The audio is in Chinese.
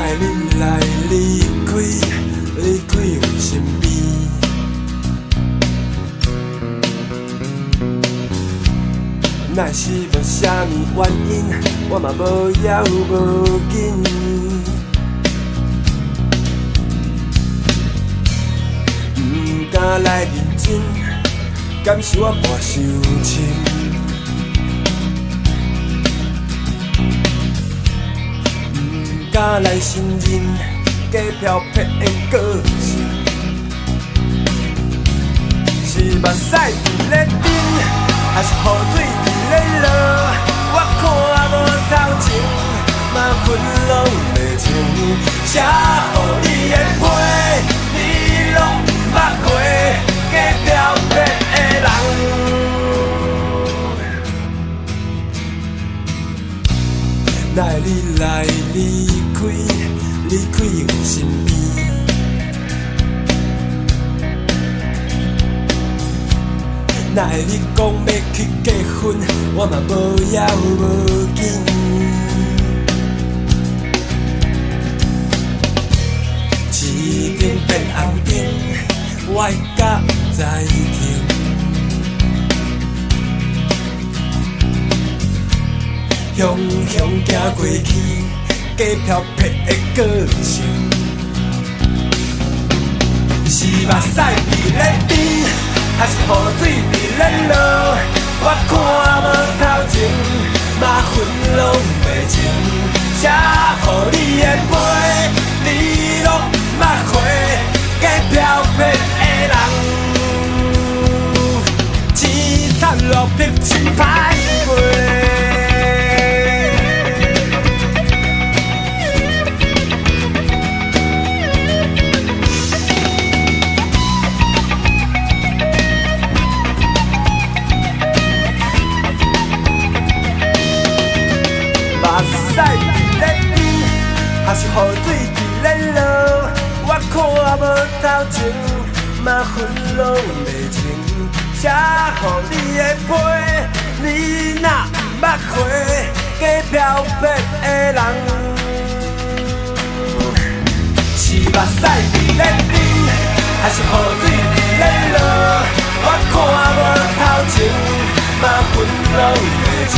会你来离开，离开阮身边？若是无啥物原因，我嘛无要无紧。不敢来认真，敢是我半伤深。不敢来信任，假漂泊的个性。是目屎伫咧顶，还是雨水伫咧落？我看无头前，嘛困拢袂清。写予你的批，你拢毋捌过，假漂泊的人。哪会你来离开，离开阮身边？哪会你讲要去结婚，我嘛无要无紧。市顶变红灯，我会甲在停。雄雄行过去，假漂泊的个性。是目屎伫咧顶，还是雨水伫咧落？我看无头前，嘛魂拢袂清。写予你的批，你拢毋捌回，假漂泊的人。凄惨落魄真歹过。目屎伫咧滴，还是雨水伫咧落？我看无头前，嘛魂拢袂清。写予你的批，你若毋捌回，假漂泊的人。是目屎伫咧滴，还是雨水伫咧落？我看无头前，嘛魂拢袂清。